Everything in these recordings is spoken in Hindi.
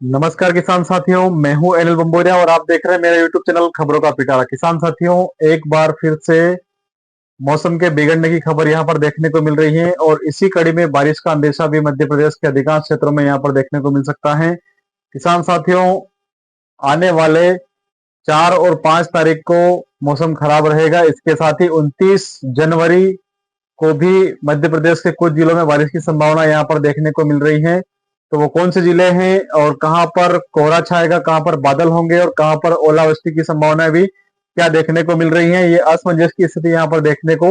नमस्कार किसान साथियों, मैं हूं एनिल बंबोरिया और आप देख रहे हैं मेरा यूट्यूब चैनल खबरों का पिटारा। किसान साथियों, एक बार फिर से मौसम के बिगड़ने की खबर यहां पर देखने को मिल रही है और इसी कड़ी में बारिश का अंदेशा भी मध्य प्रदेश के अधिकांश क्षेत्रों में यहां पर देखने को मिल सकता है। किसान साथियों, आने वाले 4 और 5 तारीख को मौसम खराब रहेगा। इसके साथ ही 29 जनवरी को भी मध्य प्रदेश के कुछ जिलों में बारिश की संभावना यहाँ पर देखने को मिल रही है। तो वो कौन से जिले हैं और कहां पर कोहरा छाएगा, कहां पर बादल होंगे और कहां पर ओलावृष्टि की संभावनाएं भी क्या देखने को मिल रही हैं, ये असमंजस की स्थिति यहाँ पर देखने को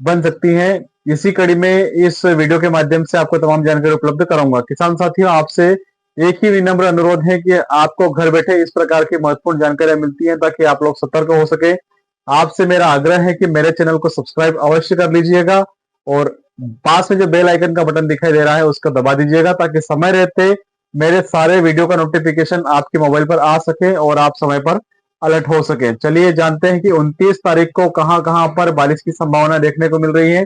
बन सकती है। इसी कड़ी में इस वीडियो के माध्यम से आपको तमाम जानकारी उपलब्ध कराऊंगा। किसान साथियों, आपसे एक ही विनम्र अनुरोध है कि आपको घर बैठे इस प्रकार की महत्वपूर्ण जानकारियां मिलती हैं ताकि आप लोग सतर्क हो सके। आपसे मेरा आग्रह है कि मेरे चैनल को सब्सक्राइब अवश्य कर लीजिएगा और पास में जो बेल आइकन का बटन दिखाई दे रहा है उसको दबा दीजिएगा ताकि समय रहते मेरे सारे वीडियो का नोटिफिकेशन आपके मोबाइल पर आ सके और आप समय पर अलर्ट हो सके। चलिए जानते हैं कि 29 तारीख को कहां कहां पर बारिश की संभावना देखने को मिल रही है।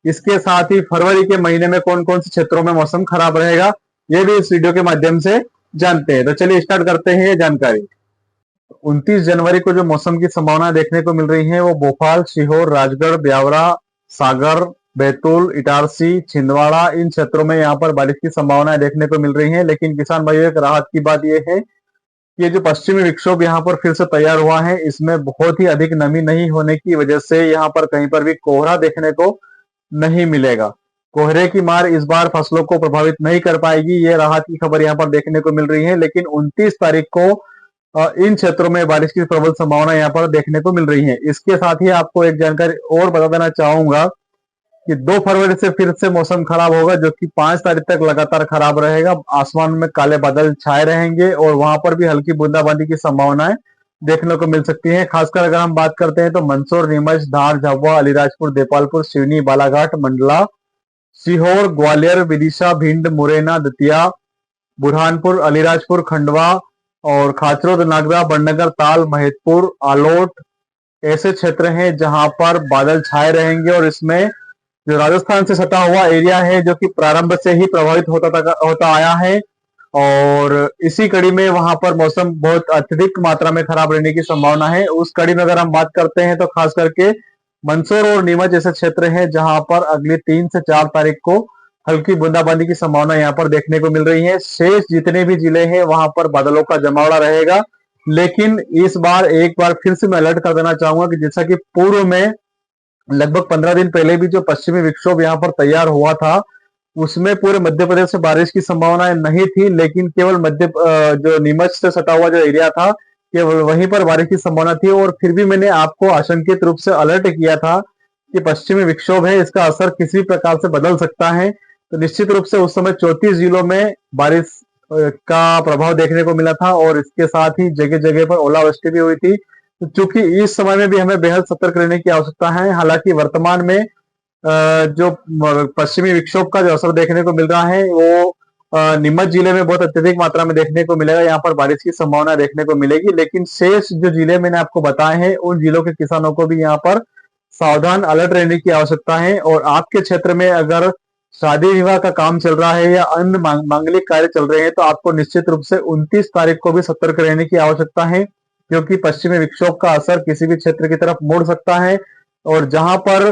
इसके साथ ही फरवरी के महीने में कौन कौन से क्षेत्रों में मौसम खराब रहेगा, ये भी इस वीडियो के माध्यम से जानते हैं। तो चलिए स्टार्ट करते हैं ये जानकारी। 29 जनवरी को जो मौसम की संभावना देखने को मिल रही है वो भोपाल, सीहोर, राजगढ़, ब्यावरा, सागर, बैतूल, इटारसी, छिंदवाड़ा, इन क्षेत्रों में यहाँ पर बारिश की संभावनाएं देखने को मिल रही हैं। लेकिन किसान भाइयों, एक राहत की बात यह है कि ये जो पश्चिमी विक्षोभ यहाँ पर फिर से तैयार हुआ है, इसमें बहुत ही अधिक नमी नहीं होने की वजह से यहाँ पर कहीं पर भी कोहरा देखने को नहीं मिलेगा। कोहरे की मार इस बार फसलों को प्रभावित नहीं कर पाएगी, ये राहत की खबर यहाँ पर देखने को मिल रही है। लेकिन 29 तारीख को इन क्षेत्रों में बारिश की प्रबल संभावना यहाँ पर देखने को मिल रही है। इसके साथ ही आपको एक जानकारी और बता देना चाहूंगा कि 2 फरवरी से फिर से मौसम खराब होगा, जो कि 5 तारीख तक लगातार खराब रहेगा। आसमान में काले बादल छाए रहेंगे और वहां पर भी हल्की बूंदाबांदी की संभावनाएं देखने को मिल सकती हैं। खासकर अगर हम बात करते हैं तो मंदसौर, नीमच, धार, झाबुआ, अलीराजपुर, देपालपुर, सिवनी, बालाघाट, मंडला, सीहोर, ग्वालियर, विदिशा, भिंड, मुरैना, दतिया, बुरहानपुर, अलीराजपुर, खंडवा और खाचरोद, नागदा, बड़नगर, ताल, महेतपुर, आलोट ऐसे क्षेत्र हैं जहां पर बादल छाए रहेंगे। और इसमें जो राजस्थान से सटा हुआ एरिया है, जो कि प्रारंभ से ही प्रभावित होता आया है और इसी कड़ी में वहां पर मौसम बहुत अत्यधिक मात्रा में खराब रहने की संभावना है। उस कड़ी में अगर हम बात करते हैं तो खास करके मंदसौर और नीमच जैसे क्षेत्र हैं जहां पर अगली 3 से 4 तारीख को हल्की बूंदाबांदी की संभावना यहाँ पर देखने को मिल रही है। शेष जितने भी जिले हैं वहां पर बादलों का जमावड़ा रहेगा। लेकिन इस बार एक बार फिर से मैं अलर्ट कर देना चाहूंगा कि जैसा कि पूर्व में लगभग 15 दिन पहले भी जो पश्चिमी विक्षोभ यहाँ पर तैयार हुआ था, उसमें पूरे मध्य प्रदेश से बारिश की संभावनाएं नहीं थी, लेकिन केवल जो नीमच से सटा हुआ जो एरिया था, केवल वहीं पर बारिश की संभावना थी। और फिर भी मैंने आपको आशंकित रूप से अलर्ट किया था कि पश्चिमी विक्षोभ है, इसका असर किसी प्रकार से बदल सकता है। तो निश्चित रूप से उस समय 34 जिलों में बारिश का प्रभाव देखने को मिला था और इसके साथ ही जगह जगह पर ओलावृष्टि भी हुई थी। तो चूंकि इस समय में भी हमें बेहद सतर्क रहने की आवश्यकता है। हालांकि वर्तमान में जो पश्चिमी विक्षोभ का जो असर देखने को मिल रहा है वो नीमच जिले में बहुत अत्यधिक मात्रा में देखने को मिलेगा। यहाँ पर बारिश की संभावना देखने को मिलेगी। लेकिन शेष जो जिले मैंने आपको बताए हैं उन जिलों के किसानों को भी यहाँ पर सावधान अलर्ट रहने की आवश्यकता है। और आपके क्षेत्र में अगर शादी विवाह का काम चल रहा है या अन्य मांगलिक कार्य चल रहे हैं तो आपको निश्चित रूप से 29 तारीख को भी सतर्क रहने की आवश्यकता है, क्योंकि पश्चिमी विक्षोभ का असर किसी भी क्षेत्र की तरफ मोड़ सकता है और जहां पर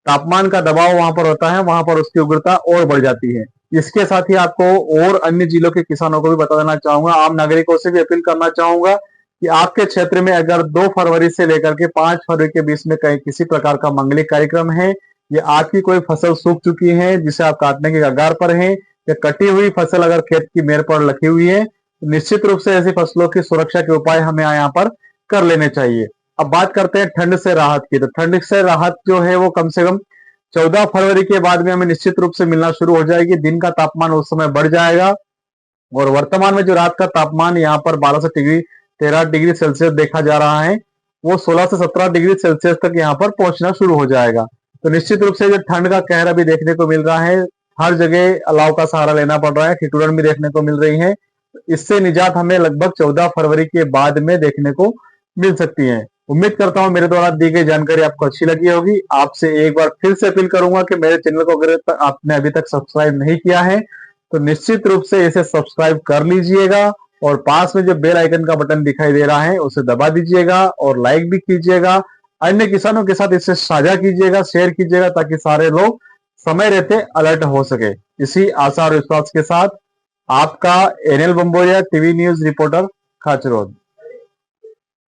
तापमान का दबाव वहां पर होता है वहां पर उसकी उग्रता और बढ़ जाती है। इसके साथ ही आपको और अन्य जिलों के किसानों को भी बता देना चाहूंगा, आम नागरिकों से भी अपील करना चाहूंगा कि आपके क्षेत्र में अगर 2 फरवरी से लेकर के 5 फरवरी के बीच में कहीं किसी प्रकार का मांगलिक कार्यक्रम है या आपकी कोई फसल सूख चुकी है जिसे आप काटने के कगार पर हैं, या कटी हुई फसल अगर खेत की मेड़ पर रखी हुई है, तो निश्चित रूप से ऐसी फसलों की सुरक्षा के उपाय हमें यहाँ पर कर लेने चाहिए। अब बात करते हैं ठंड से राहत की। तो ठंड से राहत जो है वो कम से कम 14 फरवरी के बाद में हमें निश्चित रूप से मिलना शुरू हो जाएगी। दिन का तापमान उस समय बढ़ जाएगा और वर्तमान में जो रात का तापमान यहाँ पर 12 से 13 डिग्री सेल्सियस देखा जा रहा है, वो 16 से 17 डिग्री सेल्सियस तक यहाँ पर पहुंचना शुरू हो जाएगा। तो निश्चित रूप से जो ठंड का कहर अभी देखने को मिल रहा है, हर जगह अलाव का सहारा लेना पड़ रहा है, ठिठुरन भी देखने को मिल रही है। इससे निजात हमें लगभग 14 फरवरी के बाद में देखने को मिल सकती है। उम्मीद करता हूं मेरे द्वारा दी गई जानकारी आपको अच्छी लगी होगी। आपसे एक बार फिर से अपील करूंगा कि मेरे चैनल को अगर आपने अभी तक सब्सक्राइब नहीं किया है तो निश्चित रूप से इसे सब्सक्राइब कर लीजिएगा और पास में जो बेल आइकन का बटन दिखाई दे रहा है उसे दबा दीजिएगा और लाइक भी कीजिएगा। अन्य किसानों के साथ इसे साझा कीजिएगा, शेयर कीजिएगा ताकि सारे लोग समय रहते अलर्ट हो सके। इसी आशा और विश्वास के साथ आपका NL Bamboria TV news reporter Khachrod.